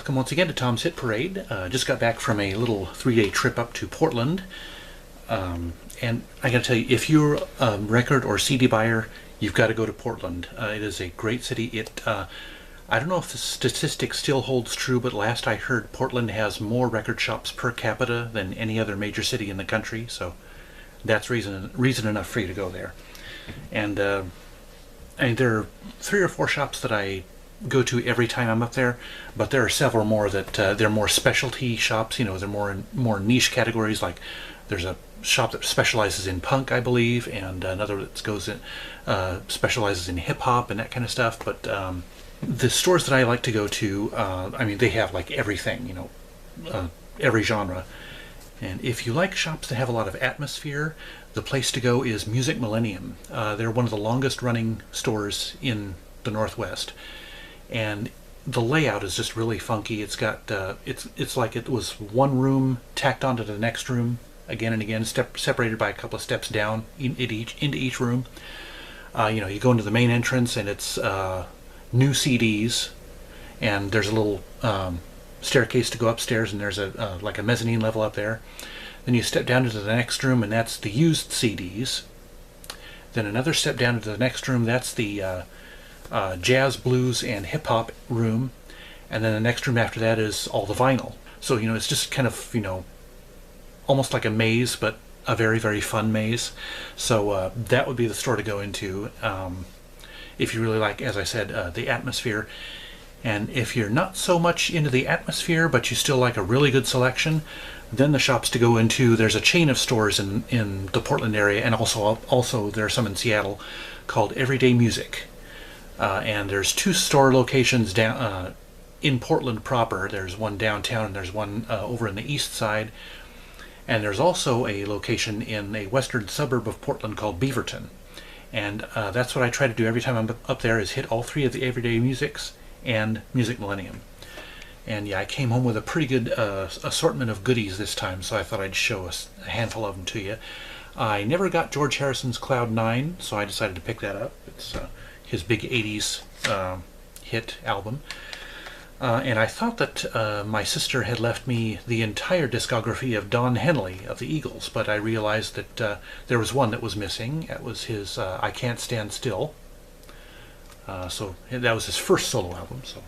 Welcome once again to Tom's Hit Parade. Just got back from a little 3-day trip up to Portland. And I gotta tell you, if you're a record or CD buyer, you've got to go to Portland. It is a great city. I don't know if the statistic still holds true, but last I heard, Portland has more record shops per capita than any other major city in the country, so that's reason enough for you to go there. And there are 3 or 4 shops that I go to every time I'm up there, but there are several more that they're more specialty shops. You know, they're more niche categories. Like there's a shop that specializes in punk, I believe, and another that specializes in hip hop and that kind of stuff. But the stores that I like to go to, I mean, they have like everything, you know, every genre. And if you like shops that have a lot of atmosphere, the place to go is Millennium. They're one of the longest running stores in the Northwest. And the layout is just really funky. It's got it's like it was one room tacked onto the next room again and again, separated by a couple of steps down into each room. You know, you go into the main entrance and it's new CDs, and there's a little staircase to go upstairs, and there's like a mezzanine level up there. Then you step down into the next room, and that's the used CDs. Then another step down into the next room, that's the jazz, blues, and hip-hop room. And then the next room after that is all the vinyl. So, you know, it's just kind of, you know, almost like a maze, but a very, very fun maze. So that would be the store to go into if you really like, as I said, the atmosphere. And if you're not so much into the atmosphere, but you still like a really good selection, then the shops to go into, there's a chain of stores in the Portland area, and also there are some in Seattle, called Everyday Music. And there's 2 store locations down in Portland proper. There's one downtown and there's one over in the east side. And there's also a location in a western suburb of Portland called Beaverton. And that's what I try to do every time I'm up there, is hit all 3 of the Everyday Musics and Millennium. And yeah, I came home with a pretty good assortment of goodies this time, so I thought I'd show a handful of them to you. I never got George Harrison's Cloud 9, so I decided to pick that up. It's his big 80s hit album. And I thought that my sister had left me the entire discography of Don Henley of the Eagles, but I realized that there was one that was missing. It was his I Can't Stand Still. So that was his first solo album, so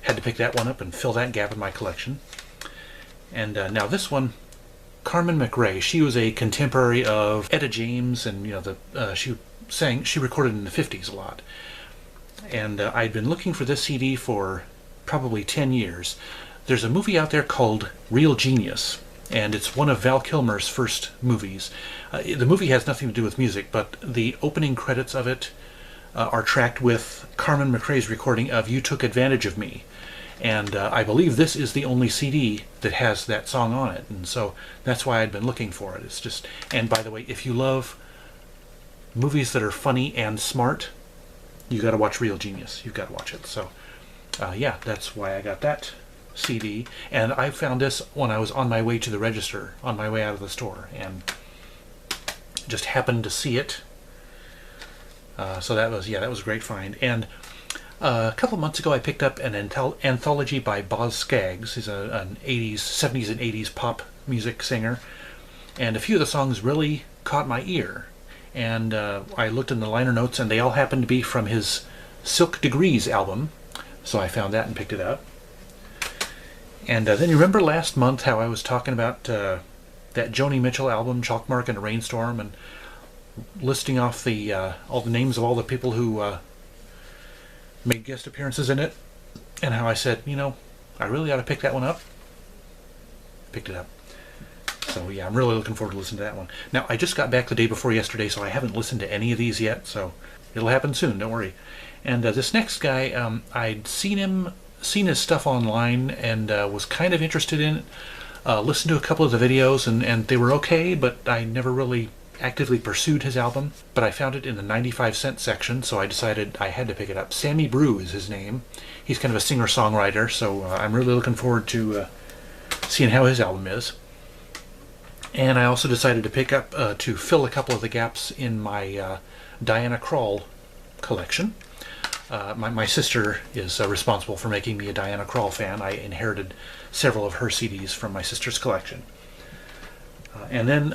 had to pick that one up and fill that gap in my collection. And now this one, Carmen McRae, she was a contemporary of Etta James, and you know, she recorded in the 50s a lot. And I'd been looking for this CD for probably 10 years. There's a movie out there called Real Genius, and it's one of Val Kilmer's first movies. The movie has nothing to do with music, but the opening credits of it are tracked with Carmen McRae's recording of You Took Advantage of Me. And I believe this is the only CD that has that song on it, and so that's why I'd been looking for it. It's just, and by the way, if you love movies that are funny and smart, you got to watch Real Genius. You've got to watch it. So yeah, that's why I got that CD. And I found this when I was on my way to the register, on my way out of the store, and just happened to see it. So that was a great find. And a couple months ago I picked up an anthology by Boz Scaggs. He's an 70s and 80s pop music singer, and a few of the songs really caught my ear. And I looked in the liner notes, and they all happened to be from his Silk Degrees album, so I found that and picked it up. And then you remember last month how I was talking about that Joni Mitchell album, Chalkmark and a Rainstorm, and listing off all the names of all the people who made guest appearances in it, and how I said, you know, I really ought to pick that one up. Picked it up. So yeah, I'm really looking forward to listening to that one. Now, I just got back the day before yesterday, so I haven't listened to any of these yet, so it'll happen soon, don't worry. And this next guy, I'd seen his stuff online, and was kind of interested in it. Listened to a couple of the videos, and they were okay, but I never really actively pursued his album. But I found it in the 95-cent section, so I decided I had to pick it up. Sammy Brubeck is his name. He's kind of a singer-songwriter, so I'm really looking forward to seeing how his album is. And I also decided to pick up, to fill a couple of the gaps in my Diana Krall collection. My sister is responsible for making me a Diana Krall fan. I inherited several of her CDs from my sister's collection. And then,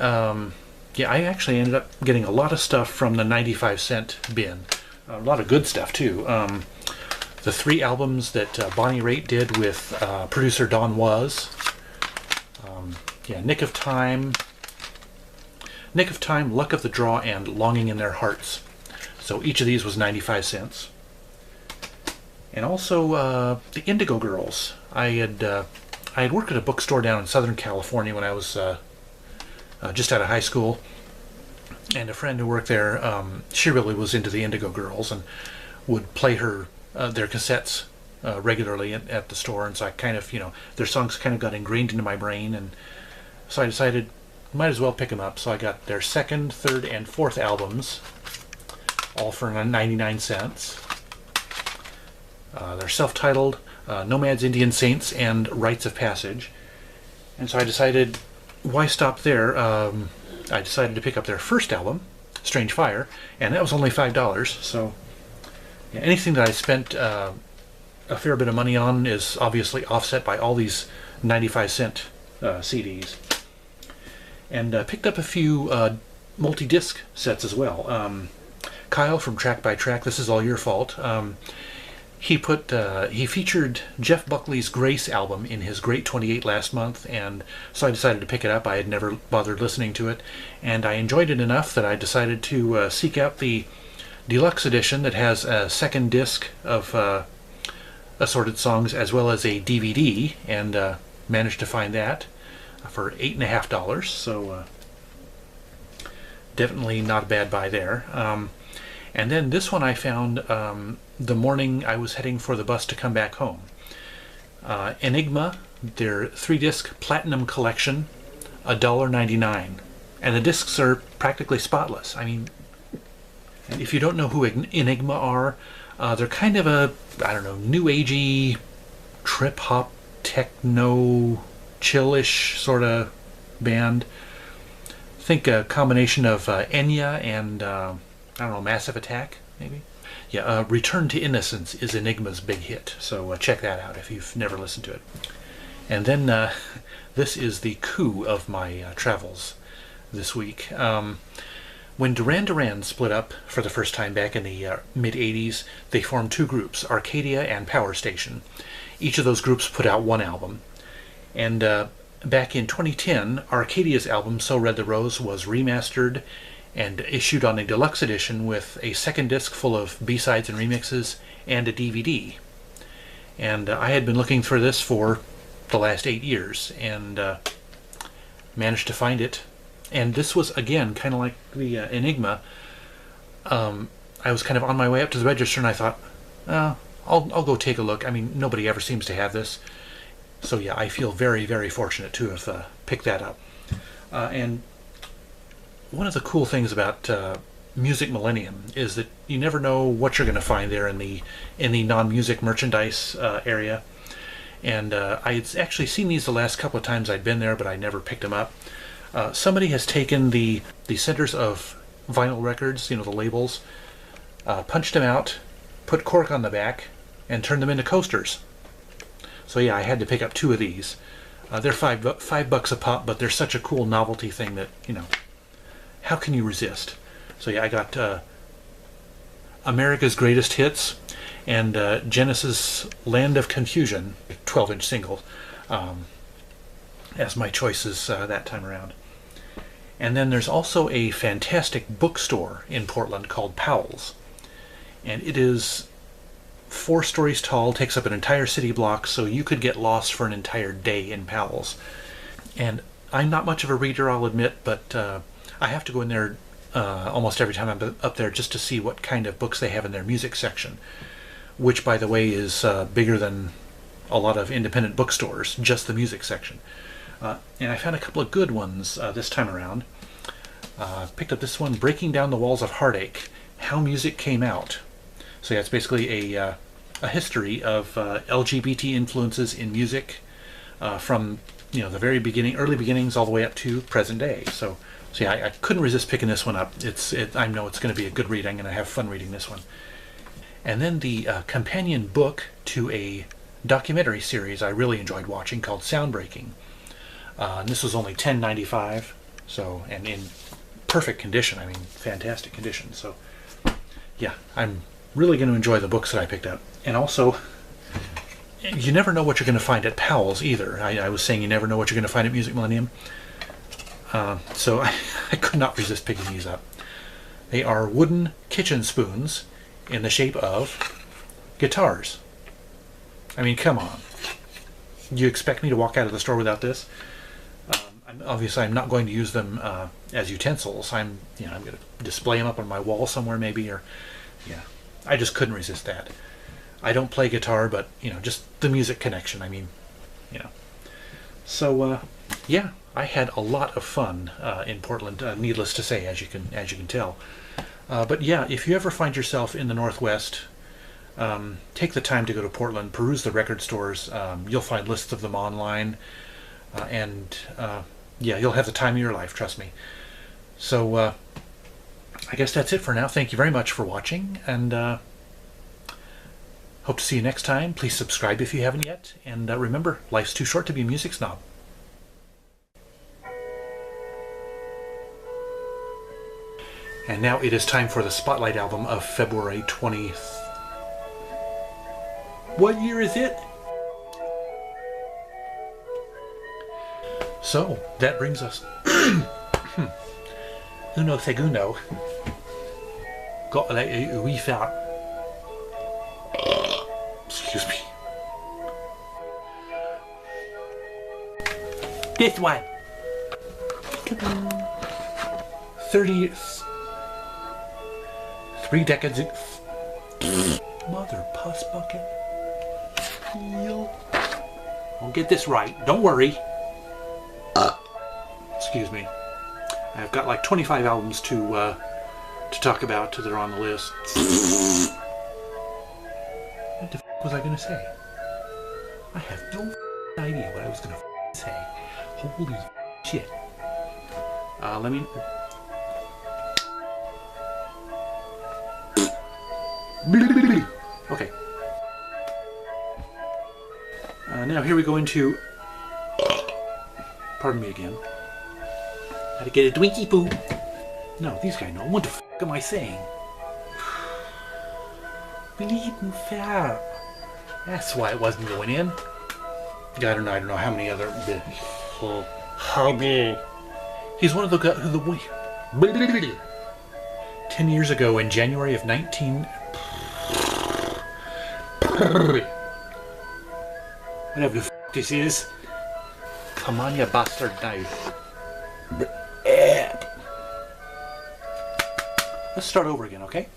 yeah, I actually ended up getting a lot of stuff from the 95-cent bin. A lot of good stuff, too. The 3 albums that Bonnie Raitt did with producer Don Was. Yeah, Nick of Time, Luck of the Draw, and Longing in Their Hearts. So each of these was 95 cents. And also the Indigo Girls. I had worked at a bookstore down in Southern California when I was just out of high school, and a friend who worked there, she really was into the Indigo Girls and would play their cassettes regularly at the store, and so I kind of, their songs kind of got ingrained into my brain, and so I decided might as well pick them up. So I got their 2nd, 3rd, and 4th albums, all for 99 cents. They're self-titled, Nomads, Indian Saints, and Rites of Passage. And so I decided, why stop there? I decided to pick up their 1st album, Strange Fire, and that was only $5. So yeah, anything that I spent a fair bit of money on is obviously offset by all these 95-cent CDs. And picked up a few multi-disc sets as well. Kyle from Track by Track, This Is All Your Fault. He featured Jeff Buckley's Grace album in his Great 28 last month, and so I decided to pick it up. I had never bothered listening to it, and I enjoyed it enough that I decided to seek out the deluxe edition that has a 2nd disc of assorted songs as well as a DVD, and managed to find that for $8.50. So definitely not a bad buy there. And then this one I found the morning I was heading for the bus to come back home. Enigma, their 3-disc Platinum Collection, $1.99. And the discs are practically spotless. I mean, if you don't know who Enigma are, they're kind of a, I don't know, new agey, trip-hop, techno, chillish sort of band. Think a combination of Enya and I don't know, Massive Attack, maybe? Yeah, Return to Innocence is Enigma's big hit, so check that out if you've never listened to it. And then this is the coup of my travels this week. When Duran Duran split up for the first time back in the mid-'80s, they formed 2 groups, Arcadia and Power Station. Each of those groups put out 1 album. And back in 2010, Arcadia's album, So Red the Rose, was remastered and issued on a deluxe edition with a 2nd disc full of B-sides and remixes and a DVD. And I had been looking for this for the last 8 years and managed to find it. And this was, again, kind of like the Enigma. I was kind of on my way up to the register and I thought, I'll go take a look. I mean, nobody ever seems to have this. So yeah, I feel very, very fortunate to have picked that up. And one of the cool things about Music Millennium is that you never know what you're going to find there in the non-music merchandise area. And I had actually seen these the last couple of times I'd been there, but I never picked them up. Somebody has taken the centers of vinyl records, the labels, punched them out, put cork on the back, and turned them into coasters. So yeah, I had to pick up 2 of these. They're $5 a pop, but they're such a cool novelty thing that, how can you resist? So yeah, I got America's Greatest Hits and Genesis' Land of Confusion, 12-inch single, as my choices that time around. And then there's also a fantastic bookstore in Portland called Powells. And it is 4 stories tall, takes up an entire city block, so you could get lost for an entire day in Powell's. And I'm not much of a reader, I'll admit, but I have to go in there almost every time I'm up there just to see what kind of books they have in their music section, which, by the way, is bigger than a lot of independent bookstores, just the music section. And I found a couple of good ones this time around. Picked up this one, Breaking Down the Walls of Heartache, How Music Came Out. So yeah, it's basically a history of LGBT influences in music from the very early beginnings, all the way up to present day. So yeah, I couldn't resist picking this one up. I know it's going to be a good read. I'm going to have fun reading this one. And then the companion book to a documentary series I really enjoyed watching called Soundbreaking. And this was only $10.95, so, and in perfect condition. I mean, fantastic condition. So, yeah, I'm really going to enjoy the books that I picked up. And also, you never know what you're going to find at Powell's either. I was saying you never know what you're going to find at Music Millennium. So I could not resist picking these up. They are wooden kitchen spoons in the shape of guitars. I mean, come on. You expect me to walk out of the store without this? Obviously, I'm not going to use them as utensils. I'm going to display them up on my wall somewhere, maybe, or yeah. I just couldn't resist that. I don't play guitar, but just the music connection. I mean, So yeah, I had a lot of fun in Portland. Needless to say, as you can tell. But yeah, if you ever find yourself in the Northwest, take the time to go to Portland, peruse the record stores. You'll find lists of them online, and yeah, you'll have the time of your life, trust me. So I guess that's it for now. Thank you very much for watching, and hope to see you next time. Please subscribe if you haven't yet, and remember, life's too short to be a music snob. And now it is time for the Spotlight album of February 20th. What year is it? So, that brings us uno segundo. Got a wee fart. Excuse me. This one. 3 decades. Mother puss bucket. I'll get this right. Don't worry. Excuse me. I've got like 25 albums to talk about that are on the list. What the f was I gonna say? I have no idea what I was gonna say. Holy shit. Let me. Okay. Now here we go into. Pardon me again. Had to get a Twinkie poo. No, these guys know. What the f am I saying? Believe me, fair. That's why it wasn't going in. I don't know how many other. He's one of the guys who the 10 years ago in January of 19. Whatever the f this is. Come on, you bastard now. Let's start over again, okay?